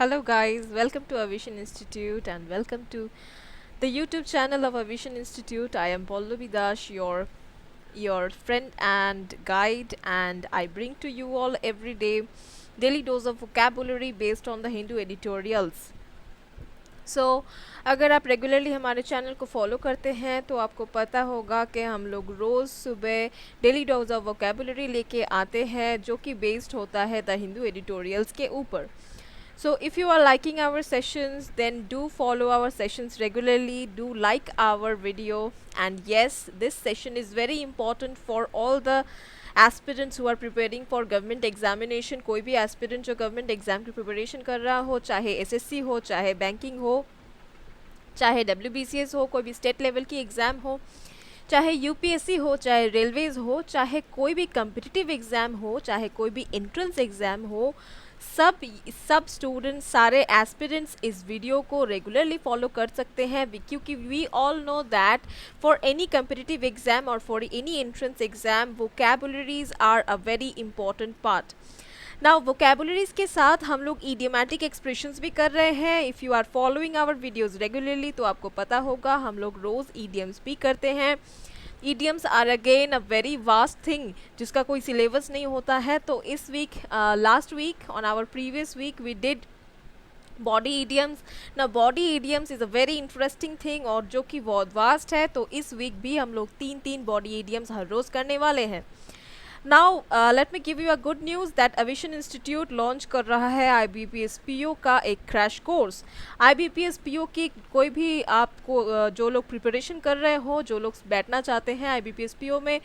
Hello, guys. Welcome to Aviation Institute and welcome to the YouTube channel of Aviation Institute. I am Pallavi Dash, your friend and guide, and I bring to you all every day daily dose of vocabulary based on the Hindu editorials. अगर आप regularly हमारे channel को follow करते हैं तो आपको पता होगा कि हम लोग रोज़ सुबह डेली डोज ऑफ वोकेबुलरी लेके आते हैं जो कि बेस्ड होता है द हिंदू एडिटोरियल्स के ऊपर. So if you are liking our sessions, then do follow our sessions regularly, do like our video, and yes, this session is very important for all the aspirants who are preparing for government examination. कोई भी aspirant जो government exam की preparation कर रहा हो, चाहे SSC हो, चाहे banking हो, चाहे WBCS हो, कोई भी state level की exam हो, चाहे यूपीएससी हो, चाहे रेलवेज हो, चाहे कोई भी कम्पिटिटिव एग्ज़ाम हो, चाहे कोई भी एंट्रेंस एग्ज़ाम हो, सब स्टूडेंट्स, सारे एस्पिरेंट्स इस वीडियो को रेगुलरली फॉलो कर सकते हैं क्योंकि we all know that for any competitive exam और for any entrance exam vocabularies are a very important part. Now vocabularies के साथ हम लोग ईडियोमैटिक एक्सप्रेशंस भी कर रहे हैं. If you are following our videos regularly तो आपको पता होगा हम लोग रोज़ ईडियम्स भी करते हैं. Idioms are again a very vast thing जिसका कोई सिलेबस नहीं होता है. तो इस week, last week on our previous week we did body idioms. ना body idioms is a very interesting thing और जो कि बहुत वास्ट है. तो इस वीक भी हम लोग तीन बॉडी ईडियम्स हर रोज़ करने वाले हैं. Now let me give you a good news that Avishan institute launch कर रहा है IBPS PO का एक क्रैश कोर्स. IBPS PO की कोई भी आपको जो लोग प्रिपरेशन कर रहे हो, जो लोग बैठना चाहते हैं IBPS PO में,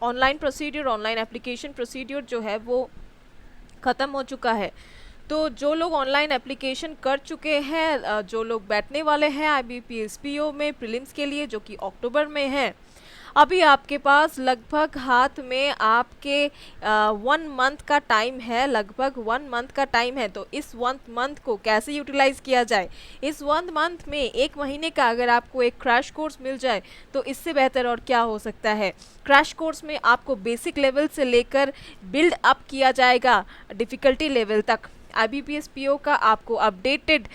online procedure, online application procedure जो है वो ख़त्म हो चुका है. तो जो लोग ऑनलाइन एप्लीकेशन कर चुके हैं, जो लोग बैठने वाले हैं IBPS PO में प्रीलिम्स के लिए जो कि अक्टूबर में है, अभी आपके पास लगभग हाथ में आपके 1 मंथ का टाइम है. लगभग 1 मंथ का टाइम है. तो इस 1 मंथ को कैसे यूटिलाइज़ किया जाए? इस 1 मंथ में 1 महीने का अगर आपको एक क्रैश कोर्स मिल जाए तो इससे बेहतर और क्या हो सकता है. क्रैश कोर्स में आपको बेसिक लेवल से लेकर बिल्ड अप किया जाएगा डिफ़िकल्टी लेवल तक. IBPS PO का आपको updated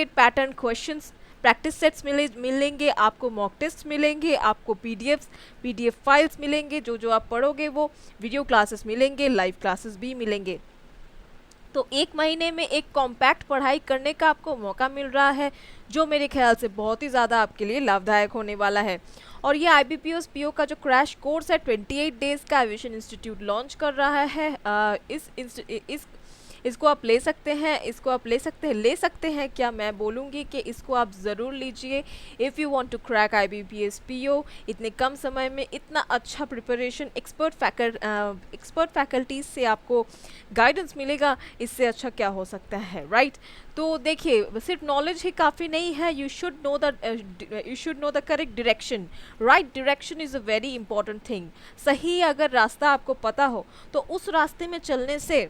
pattern questions, practice sets मिलेंगे, आपको मॉक टेस्ट मिलेंगे, आपको PDF फाइल्स मिलेंगे, जो आप पढ़ोगे वो वीडियो क्लासेस मिलेंगे, लाइव क्लासेस भी मिलेंगे. तो 1 महीने में एक कॉम्पैक्ट पढ़ाई करने का आपको मौका मिल रहा है जो मेरे ख्याल से बहुत ही ज़्यादा आपके लिए लाभदायक होने वाला है. और ये IBPS PO का जो क्रैश कोर्स है 28 डेज़ का एविएशन इंस्टीट्यूट लॉन्च कर रहा है. इसको आप ले सकते हैं, ले सकते हैं क्या, मैं बोलूँगी कि इसको आप ज़रूर लीजिए. If you want to crack IBPS PO इतने कम समय में इतना अच्छा प्रिपरेशन, एक्सपर्ट फैकल्टीज से आपको गाइडेंस मिलेगा, इससे अच्छा क्या हो सकता है, राइट? तो देखिए, सिर्फ नॉलेज ही काफ़ी नहीं है. You should know the correct direction. Right direction is a very important thing. सही अगर रास्ता आपको पता हो तो उस रास्ते में चलने से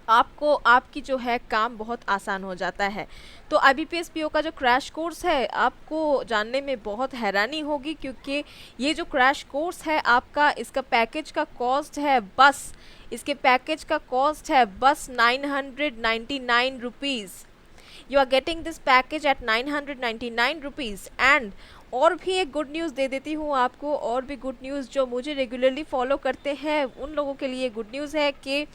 आपकी जो है काम बहुत आसान हो जाता है. तो IBPS PO का जो क्रैश कोर्स है आपको जानने में बहुत हैरानी होगी क्योंकि ये जो क्रैश कोर्स है आपका, इसका पैकेज का कॉस्ट है बस 999 rupees. You are getting this package at 999 rupees. And और भी एक गुड न्यूज़ दे देती हूँ आपको, और भी गुड न्यूज़ जो मुझे रेगुलरली फॉलो करते हैं उन लोगों के लिए गुड न्यूज़ है कि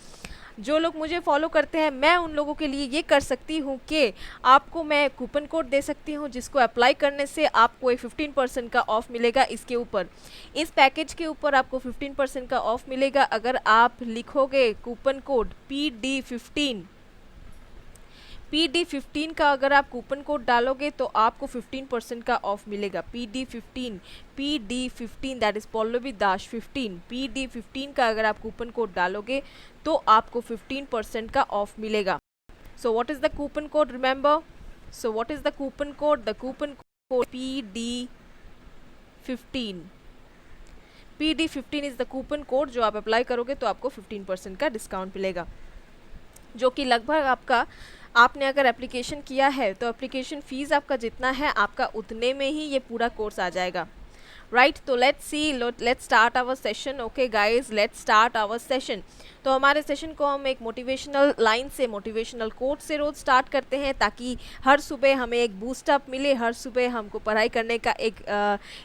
जो लोग मुझे फॉलो करते हैं, मैं उन लोगों के लिए ये कर सकती हूँ कि आपको मैं कूपन कोड दे सकती हूँ जिसको अप्लाई करने से आपको एक 15% का ऑफ़ मिलेगा. इसके ऊपर, इस पैकेज के ऊपर आपको 15% का ऑफ़ मिलेगा अगर आप लिखोगे कूपन कोड PD15 का. अगर आप कूपन कोड डालोगे तो आपको 15% का ऑफ मिलेगा. PD15 that is Pallavi Dash 15. PD15 का अगर आप कूपन कोड डालोगे तो आपको 15% का ऑफ मिलेगा. So what is the coupon code? Remember, so what is the coupon code? The coupon code PD15 is the coupon code जो आप अप्लाई करोगे तो आपको 15% का डिस्काउंट मिलेगा, जो कि लगभग आपने अगर एप्लीकेशन किया है तो एप्लीकेशन फ़ीस आपका जितना है आपका उतने में ही ये पूरा कोर्स आ जाएगा, राइट। तो let's see, let's start our session. Okay guys, let's start our session. तो हमारे सेशन को हम एक मोटिवेशनल लाइन से, मोटिवेशनल कोट से रोज स्टार्ट करते हैं, ताकि हर सुबह हमें एक बूस्टअप मिले, हर सुबह हमको पढ़ाई करने का एक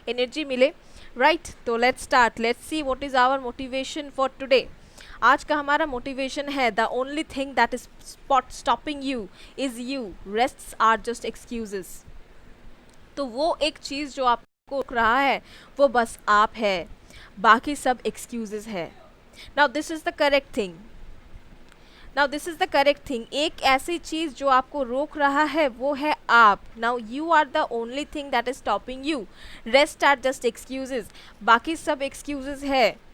एनर्जी मिले। राइट, तो let's start. Let's see what is our motivation for today. आज का हमारा मोटिवेशन है, the only thing that is stopping you is you, rests are just excuses. तो वो एक चीज़ जो आपको रोक रहा है वो बस आप है, बाकी सब एक्सक्यूजेस है। Now this is the correct thing. Now this is the correct thing. एक ऐसी चीज़ जो आपको रोक रहा है वो है आप। Now you are the only thing that is stopping you, rest are just excuses, बाकी सब एक्सक्यूजेस है।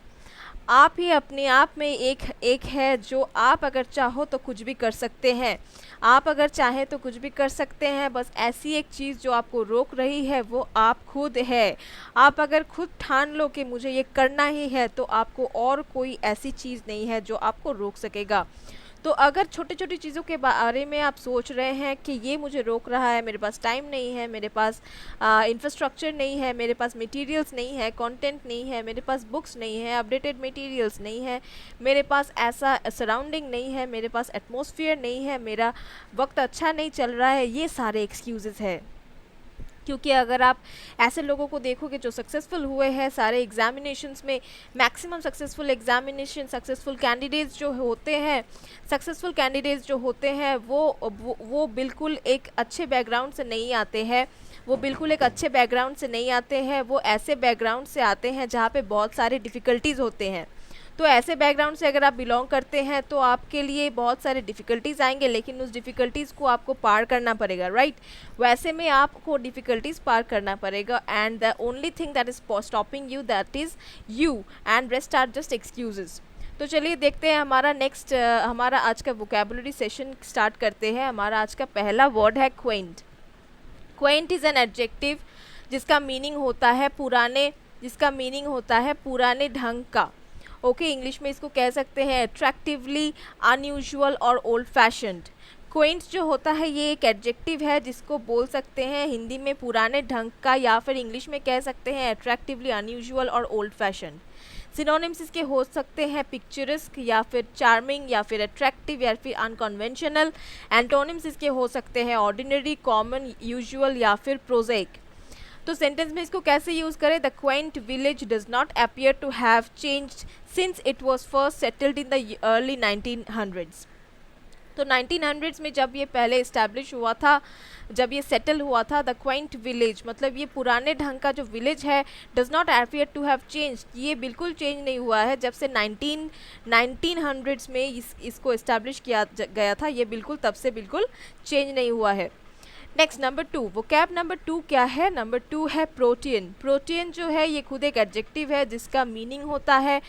आप ही अपने आप में एक है जो आप अगर चाहो तो कुछ भी कर सकते हैं। आप अगर चाहें तो कुछ भी कर सकते हैं। बस ऐसी एक चीज़ जो आपको रोक रही है वो आप खुद है। आप अगर खुद ठान लो कि मुझे ये करना ही है, तो आपको और कोई ऐसी चीज़ नहीं है जो आपको रोक सकेगा। तो अगर छोटी छोटी चीज़ों के बारे में आप सोच रहे हैं कि ये मुझे रोक रहा है, मेरे पास टाइम नहीं है, मेरे पास इंफ्रास्ट्रक्चर नहीं है, मेरे पास मटेरियल्स नहीं है, कंटेंट नहीं है, मेरे पास बुक्स नहीं है, अपडेटेड मटेरियल्स नहीं है, मेरे पास ऐसा सराउंडिंग नहीं है, मेरे पास एटमॉस्फेयर नहीं है, मेरा वक्त अच्छा नहीं चल रहा है, ये सारे एक्सक्यूज़ेस है। क्योंकि अगर आप ऐसे लोगों को देखोगे जो सक्सेसफुल हुए हैं सारे एग्जामिनेशंस में, maximum successful examination, successful candidates जो होते हैं, सक्सेसफुल कैंडिडेट्स जो होते हैं वो बिल्कुल एक अच्छे बैकग्राउंड से नहीं आते हैं। वो बिल्कुल एक अच्छे बैकग्राउंड से नहीं आते हैं, वो ऐसे बैकग्राउंड से आते हैं जहाँ पे बहुत सारे डिफ़िकल्टीज़ होते हैं। तो ऐसे बैकग्राउंड से अगर आप बिलोंग करते हैं तो आपके लिए बहुत सारे डिफ़िकल्टीज़ आएंगे, लेकिन उस डिफ़िकल्टीज़ को आपको पार करना पड़ेगा। राइट, वैसे में आपको डिफ़िकल्टीज़ पार करना पड़ेगा। And the only thing that is stopping you, that is you, and rest are just excuses. तो चलिए देखते हैं हमारा नेक्स्ट, हमारा आज का वोकेबुलरी सेशन स्टार्ट करते हैं। हमारा आज का पहला वर्ड है Quint. Quint is an adjective जिसका मीनिंग होता है पुराने, जिसका मीनिंग होता है पुराने ढंग का। ओके, इंग्लिश में इसको कह सकते हैं अट्रैक्टिवली, अनयूजुअल और ओल्ड फैशन्ड। क्वेंट जो होता है ये एक एडजेक्टिव है जिसको बोल सकते हैं हिंदी में पुराने ढंग का, या फिर इंग्लिश में कह सकते हैं अट्रैक्टिवली, अनयूजुअल और ओल्ड फैशन्ड। सिनोनिम्स इसके हो सकते हैं पिक्चरस्क, या फिर चार्मिंग, या फिर अट्रैक्टिव, या फिर अनकन्वेंशनल। एंटोनिम्स इसके हो सकते हैं ऑर्डिनरी, कॉमन, यूजुअल या फिर प्रोजेक। तो सेंटेंस में इसको कैसे यूज़ करें? The quaint village does not appear to have changed since it was first settled in the early 1900s। तो 1900s में जब ये पहले इस्टेब्लिश हुआ था, जब ये सेटल हुआ था, द क्वेंट विलेज मतलब ये पुराने ढंग का जो विलेज है, does not appear to have change, ये बिल्कुल चेंज नहीं हुआ है। जब से 1900s में इसको इस्टेब्लिश किया गया था, ये बिल्कुल तब से बिल्कुल चेंज नहीं हुआ है। नेक्स्ट नंबर 2, वोकैब नंबर 2 क्या है? नंबर 2 है प्रोटीन। प्रोटीन जो है ये खुद एक एडजेक्टिव है जिसका मीनिंग होता है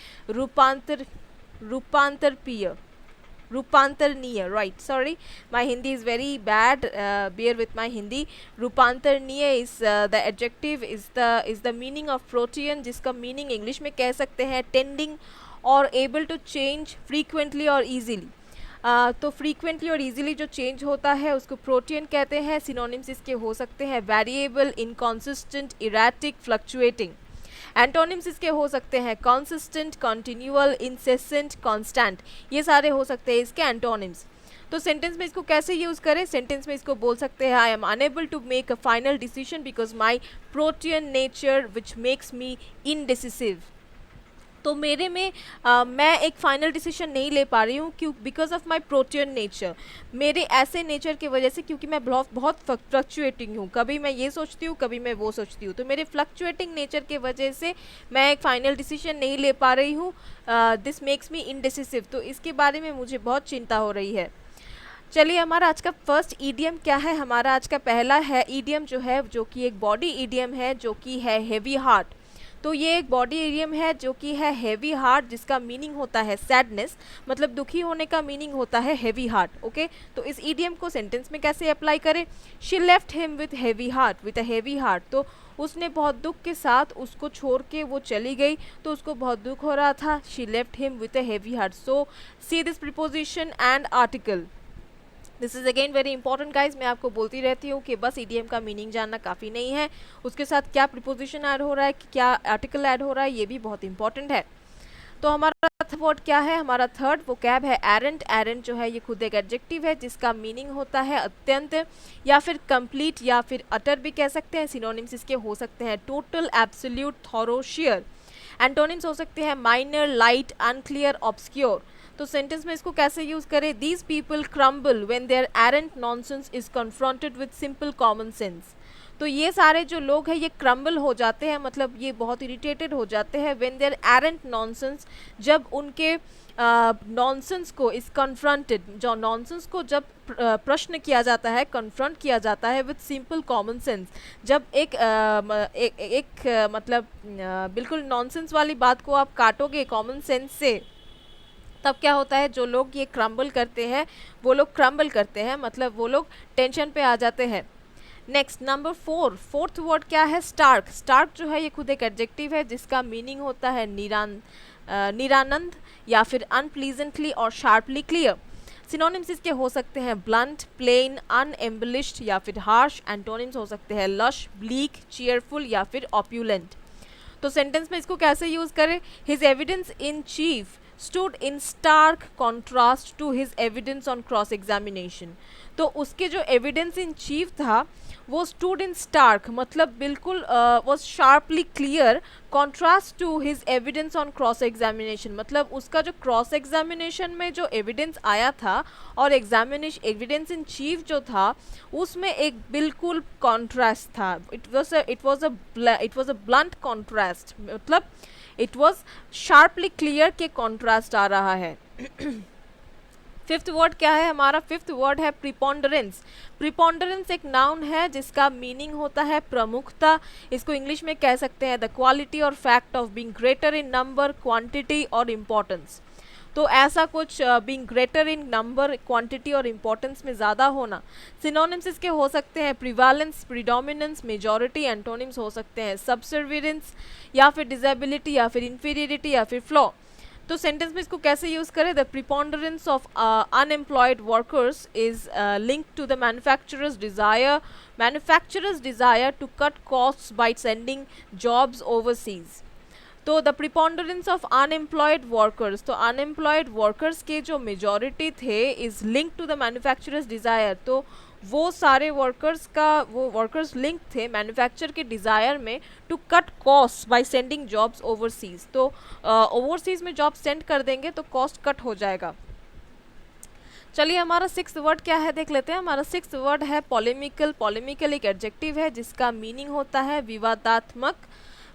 रूपांतरपीय, रूपांतरणीय। Right, sorry my Hindi is very bad, bear with my Hindi. रूपांतरणीय is the adjective, is the meaning of protean, जिसका मीनिंग इंग्लिश में कह सकते हैं टेंडिंग और एबल टू चेंज फ्रीक्वेंटली और ईजीली। तो फ्रीक्वेंटली और इजीली जो चेंज होता है उसको प्रोटीन कहते हैं। सिनोनिम्स इसके हो सकते हैं variable, inconsistent, erratic, fluctuating. Antonyms इसके हो सकते हैं कॉन्सिस्टेंट, कॉन्टिन्यूअल, इंसेसेंट, कॉन्स्टेंट, ये सारे हो सकते हैं इसके एंटोनिम्स। तो सेंटेंस में इसको कैसे यूज़ करें? सेंटेंस में इसको बोल सकते हैं I am unable to make a final decision because my protean nature which makes me indecisive. तो मेरे में मैं एक फ़ाइनल डिसीजन नहीं ले पा रही हूँ, क्यों? Because of my protean nature, मेरे ऐसे नेचर की वजह से, क्योंकि मैं बहुत फ्लक्चुएटिंग हूँ, कभी मैं ये सोचती हूँ, कभी मैं वो सोचती हूँ। तो मेरे फ्लक्चुएटिंग नेचर की वजह से मैं एक फ़ाइनल डिसीजन नहीं ले पा रही हूँ। This makes me indecisive. तो इसके बारे में मुझे बहुत चिंता हो रही है। चलिए, हमारा आज का फर्स्ट ईडियम क्या है? हमारा आज का पहला है ईडियम जो है, जो कि एक बॉडी ईडियम है, जो कि है हेवी हार्ट। तो ये एक बॉडी इडियम है जो कि है हेवी हार्ट, जिसका मीनिंग होता है सैडनेस, मतलब दुखी होने का मीनिंग होता है हेवी हार्ट। ओके, तो इस इडियम को सेंटेंस में कैसे अप्लाई करें? She left him with heavy heart, with a heavy heart. तो उसने बहुत दुख के साथ उसको छोड़ के वो चली गई, तो उसको बहुत दुख हो रहा था। She left him with a heavy heart. So see this preposition and article, this is again very important guys, मैं आपको बोलती रहती हूँ कि बस ईडीएम का मीनिंग जानना काफ़ी नहीं है, उसके साथ क्या प्रीपोजिशन ऐड हो रहा है, क्या आर्टिकल ऐड हो रहा है, ये भी बहुत इंपॉर्टेंट है। तो हमारा वर्ड क्या है, हमारा थर्ड वोकैब है एरेंट। एरेंट जो है ये खुद एक एडजेक्टिव है जिसका मीनिंग होता है अत्यंत, या फिर कंप्लीट, या फिर अटर भी कह सकते हैं। सिनोनिम्स इसके हो सकते हैं total, absolute, thorough, sheer. Antonyms हो सकते हैं माइनर, लाइट, अनक्लियर, ऑब्सक्योर। तो सेंटेंस में इसको कैसे यूज करें, these people crumble when their arrant nonsense is confronted with simple common sense. तो ये सारे जो लोग हैं ये क्रम्बल हो जाते हैं, मतलब ये बहुत इरिटेटेड हो जाते हैं व्हेन देयर एरेंट नॉनसेंस, जब उनके नॉनसेंस को इस कन्फ्रंटेड, जो नॉनसेंस को जब प्रश्न किया जाता है, कन्फ्रंट किया जाता है विद सिंपल कॉमन सेंस। जब मतलब बिल्कुल नॉनसेंस वाली बात को आप काटोगे कॉमन सेंस से, तब क्या होता है, जो लोग ये क्रम्बल करते हैं वो लोग क्रम्बल करते हैं, मतलब वो लोग टेंशन पे आ जाते हैं। नेक्स्ट नंबर फोर्थ वर्ड क्या है, स्टार्क। स्टार्क जो है ये खुद एक एडजेक्टिव है जिसका मीनिंग होता है निरानंद, या फिर अनप्लीजेंटली और शार्पली क्लियर। सिनोनिम्स इसके हो सकते हैं ब्लंट, प्लेन, अनएम्बलिश्ड, या फिर हार्श। एंटोनिम्स हो सकते हैं लश, ब्लीक, चीयरफुल, या फिर ऑप्यूलेंट। तो सेंटेंस में इसको कैसे यूज करें, his evidence in chief stood in stark contrast to his evidence on cross examination। तो उसके जो एविडेंस इन चीफ था वो stood in stark, मतलब बिल्कुल was sharply clear contrast to his evidence on cross examination। मतलब उसका जो क्रॉस एग्जामिनेशन में जो एविडेंस आया था और एविडेंस इन चीफ जो था उसमें एक बिल्कुल कॉन्ट्रास्ट था। It was a blunt contrast, मतलब इट वॉज शार्पली क्लियर के कॉन्ट्रास्ट आ रहा है। फिफ्थ वर्ड क्या है हमारा, फिफ्थ वर्ड है प्रिपोंडरेंस। प्रिपोंडरेंस एक नाउन है जिसका मीनिंग होता है प्रमुखता। इसको इंग्लिश में कह सकते हैं द क्वालिटी और fact of being greater in number, quantity और इम्पोर्टेंस। तो ऐसा कुछ बीइंग ग्रेटर इन नंबर, क्वांटिटी और इम्पोर्टेंस में ज़्यादा होना। सिनोनिम्स इसके हो सकते हैं प्रिवालेंस, प्रीडोमिनेंस, मेजॉरिटी। एंटोनिम्स हो सकते हैं सबसर्विडेंस, या फिर डिसेबिलिटी, या फिर इंफीरियरिटी, या फिर फ्लॉ। तो सेंटेंस में इसको कैसे यूज करें, the preponderance of unemployed workers is linked to the manufacturers desire to cut costs by sending jobs overseas. तो the preponderance of unemployed workers, तो अनएम्प्लॉयड वर्कर्स के जो मेजॉरिटी थे is link to the manufacturers desire. तो वो सारे workers link थे manufacture के डिज़ायर में to cut cost by sending jobs overseas. तो ओवरसीज में जॉब सेंड कर देंगे तो कॉस्ट कट हो जाएगा। चलिए हमारा सिक्स्थ वर्ड क्या है देख लेते हैं। हमारा सिक्स्थ वर्ड है पॉलेमिकल। पॉलेमिकल एक एडजेक्टिव है जिसका मीनिंग होता है विवादात्मक।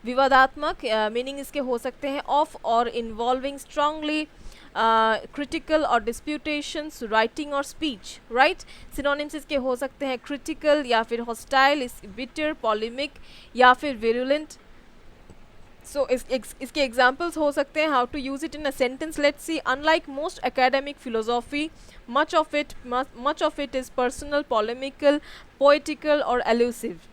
विवादात्मक मीनिंग इसके हो सकते हैं ऑफ और इन्वॉल्विंग स्ट्रांगली, क्रिटिकल और डिस्प्यूटेशंस, राइटिंग और स्पीच, राइट। सिनोनिम्स इसके हो सकते हैं क्रिटिकल, या फिर हॉस्टाइल, बिटर, पॉलेमिक, या फिर विरुलेंट। सो इसके एग्जाम्पल्स हो सकते हैं how to use it in a sentence. Let's see, unlike most academic philosophy much of it is personal, polemical, poetical और elusive।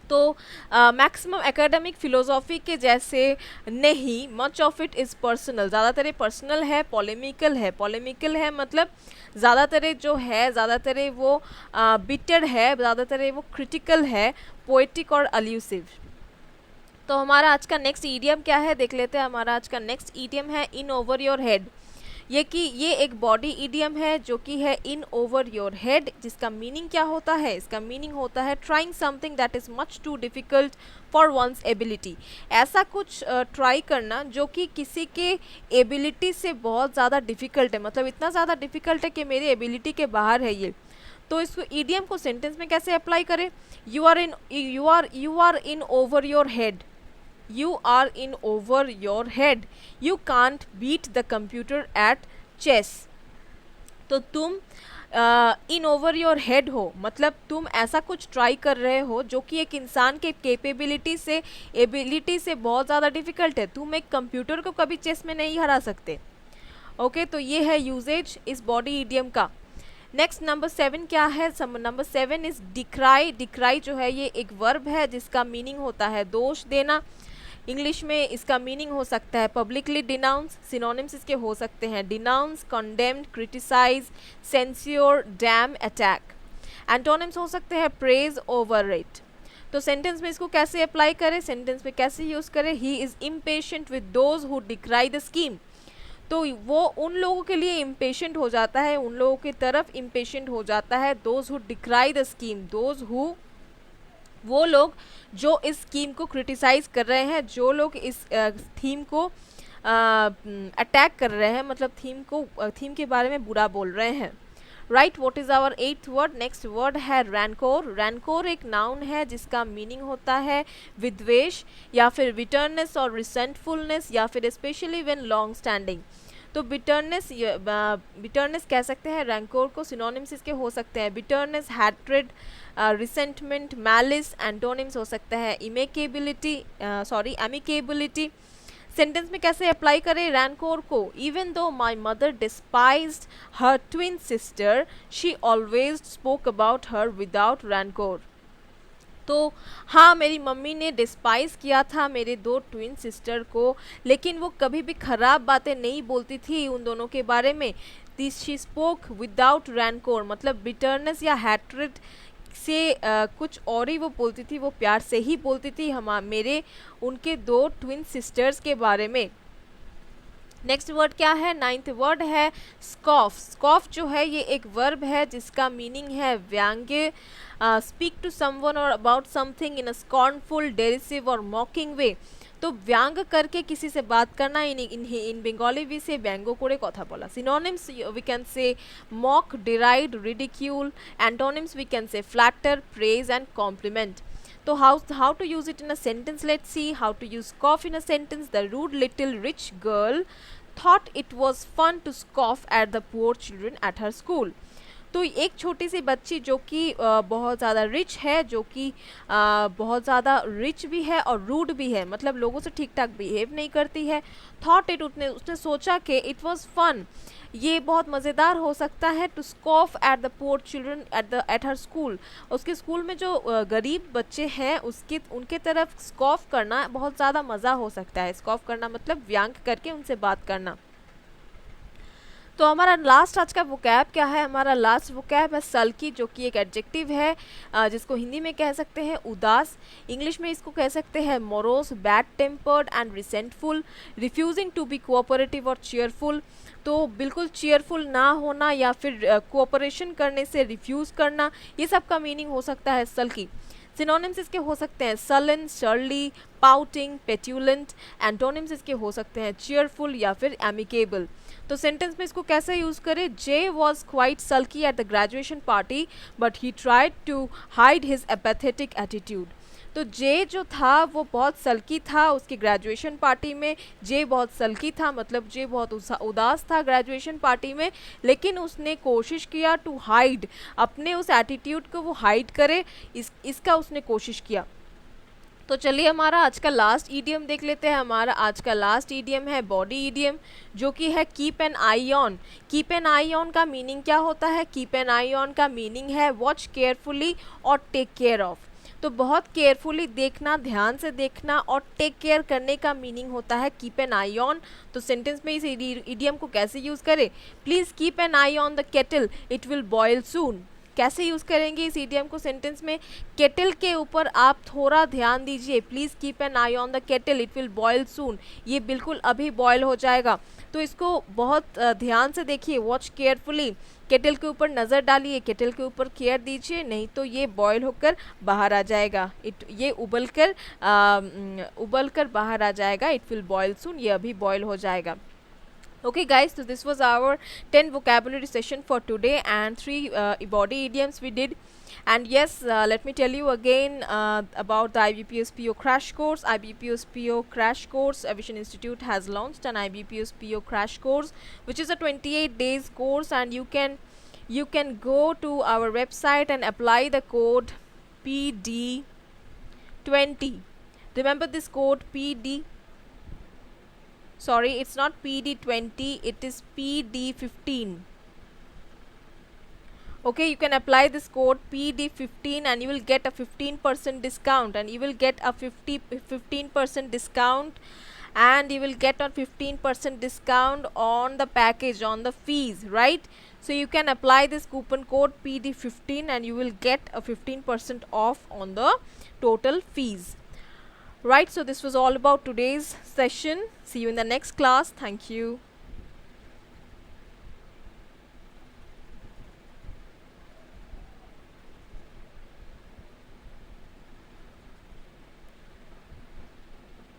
तो मैक्सिमम एकेडमिक फिलोसॉफी के जैसे नहीं, much of it is personal, ज़्यादातर पर्सनल है। पॉलेमिकल है मतलब ज़्यादातर जो है, ज़्यादातर वो बिटर है, ज़्यादातर वो क्रिटिकल है, पोएटिक और अल्यूसिव। तो हमारा आज का नेक्स्ट ईडियम क्या है देख लेते हैं। हमारा आज का नेक्स्ट ईडियम है इन ओवर योर हेड। ये एक बॉडी ईडियम है जो कि है इन ओवर योर हेड, जिसका मीनिंग क्या होता है, इसका मीनिंग होता है trying something that is much too difficult for one's ability. ऐसा कुछ ट्राई करना जो कि किसी के एबिलिटी से बहुत ज़्यादा डिफ़िकल्ट है, मतलब इतना ज़्यादा डिफ़िकल्ट है कि मेरी एबिलिटी के बाहर है ये। तो इसको ईडियम को सेंटेंस में कैसे अप्लाई करें, you are in over your head. You are in over your head. You can't beat the computer at chess. तो तुम इन ओवर योर हेड हो, मतलब तुम ऐसा कुछ ट्राई कर रहे हो जो कि एक इंसान के कैपेबिलिटी से, एबिलिटी से बहुत ज़्यादा डिफ़िकल्ट है। तुम एक कंप्यूटर को कभी चेस में नहीं हरा सकते। ओके, तो ये है यूजेज इस बॉडी ईडियम का। नेक्स्ट नंबर 7 क्या है, नंबर 7 इज़ डिक्राई। डिक्राई जो है ये एक वर्ब है जिसका मीनिंग होता है दोष देना। इंग्लिश में इसका मीनिंग हो सकता है पब्लिकली डिनाउंस, सिनोनिम्स इसके हो सकते हैं denounce, condemned, criticize, censure, damn, attack. Antonyms हो सकते हैं प्रेज, ओवररेट। तो सेंटेंस में इसको कैसे अप्लाई करें, सेंटेंस में कैसे यूज करें, he is impatient with those who decry the scheme. तो वो उन लोगों के लिए इम्पेशेंट हो जाता है, उन लोगों की तरफ इम्पेशेंट हो जाता है, those who decry the scheme, those who, वो लोग जो इस स्कीम को क्रिटिसाइज कर रहे हैं, जो लोग इस थीम को अटैक कर रहे हैं, मतलब थीम के बारे में बुरा बोल रहे हैं। Right, what is our eighth word? Next word है रैनकोर। रैनकोर एक नाउन है जिसका मीनिंग होता है विद्वेष या फिर बिटरनेस और रिसेंटफुलनेस या फिर स्पेशली व्हेन लॉन्ग स्टैंडिंग। तो बिटरनेस कह सकते हैं, रैंकोर को सिनोनिम्स इसके हो सकते हैं bitterness, hatred, resentment, malice. Antonyms हो सकता है एमिकेबिलिटी। सेंटेंस में कैसे अप्लाई करें रैनकोर को? Even though my mother despised her twin sister, she always spoke about her without rancour. तो हाँ, मेरी मम्मी ने डिस्पाइज किया था मेरे दो ट्विन सिस्टर को, लेकिन वो कभी भी ख़राब बातें नहीं बोलती थी उन दोनों के बारे में। दिस शी स्पोक विदाउट रैनकोर, मतलब बिटरनेस या हैट्रेड से कुछ और ही वो बोलती थी, वो प्यार से ही बोलती थी मेरे उनके दो ट्विन सिस्टर्स के बारे में। नेक्स्ट वर्ड क्या है? नाइन्थ वर्ड है स्कॉफ। स्कॉफ जो है ये एक वर्ब है जिसका मीनिंग है व्यंग्य, स्पीक टू समवन और about something in a scornful, डेरिसिव और मॉकिंग वे। तो व्यंग करके किसी से बात करना, इन बंगाली वी से व्यंगो करे कथा बोला। Synonyms we can say mock, deride, ridicule. Antonyms we can say flatter, praise and compliment. So how to use it in a sentence? Let's see how to use scoff in a sentence. The rude little rich girl thought it was fun to scoff at the poor children at her school. तो एक छोटी सी बच्ची जो कि बहुत ज़्यादा rich है, जो कि बहुत ज़्यादा रिच भी है और रूड भी है, मतलब लोगों से ठीक ठाक बिहेव नहीं करती है। थॉट इट, उसने सोचा कि इट वाज फन, ये बहुत मज़ेदार हो सकता है, to scoff at the poor children at her school. उसके स्कूल में जो गरीब बच्चे हैं उनके तरफ स्कॉफ करना बहुत ज़्यादा मज़ा हो सकता है। स्कॉफ करना मतलब व्यंग करके उनसे बात करना। तो हमारा लास्ट आज का वोकैब क्या है? हमारा लास्ट वोकैब है सल्की, जो कि एक एडजेक्टिव है जिसको हिंदी में कह सकते हैं उदास, इंग्लिश में इसको कह सकते हैं morose, bad tempered and resentful, refusing to be cooperative और चीयरफुल। तो बिल्कुल चीयरफुल ना होना या फिर कोऑपरेशन करने से रिफ्यूज़ करना, ये सब का मीनिंग हो सकता है सल्की। सिनोनिम्स इसके हो सकते हैं सलन, सर्ली, पाउटिंग, पेट्यूलेंट। एंटोनिम्स इसके हो सकते हैं चीयरफुल या फिर एमिकेबल। तो सेंटेंस में इसको कैसे यूज़ करें? J was quite sulky at the graduation party but he tried to hide his apathetic attitude. तो जे जो था वो बहुत सल्की था उसकी ग्रेजुएशन पार्टी में। जे बहुत सल्की था मतलब जे बहुत उदास था ग्रेजुएशन पार्टी में, लेकिन उसने कोशिश किया टू हाइड, अपने उस एटीट्यूड को वो हाइड करे, इसका उसने कोशिश किया। तो चलिए हमारा आज का लास्ट ईडियम देख लेते हैं। हमारा आज का लास्ट ईडियम है बॉडी ईडियम, जो कि है keep an eye on. Keep an eye on का मीनिंग क्या होता है? कीप एन आई ऑन का मीनिंग है वॉच केयरफुली और टेक केयर ऑफ। तो बहुत केयरफुली देखना, ध्यान से देखना और टेक केयर करने का मीनिंग होता है कीप एन आई ऑन। तो सेंटेंस में इस ईडियम को कैसे यूज़ करें? Please keep an eye on the kettle, it will boil soon. कैसे यूज़ करेंगे इस ईडियम को सेंटेंस में? केटल के ऊपर आप थोड़ा ध्यान दीजिए। Please keep an eye on the kettle, it will boil soon, ये बिल्कुल अभी बॉयल हो जाएगा। तो इसको बहुत ध्यान से देखिए, वॉच केयरफुली, केटल के ऊपर नज़र डालिए, केटल के ऊपर केयर दीजिए, नहीं तो ये बॉयल होकर बाहर आ जाएगा। ये उबल कर बाहर आ जाएगा। इट विल बॉयल सून, ये अभी बॉयल हो जाएगा। Okay guys, so this was our 10 vocabulary session for today and 3 body idioms we did. And yes, let me tell you again about the IBPS PO crash course. IBPS PO crash course, Aviation Institute has launched an IBPS PO crash course, which is a 28 days course, and you can go to our website and apply the code PD20. Remember this code PD. Sorry, it's not PD20, it is PD15. Okay, you can apply this code PD15 and you will get a 15% discount, and you will get a 15% discount, and you will get a 15% discount on the package, on the fees, right? So you can apply this coupon code PD15 and you will get a 15% off on the total fees, right? So this was all about today's session. See you in the next class. Thank you.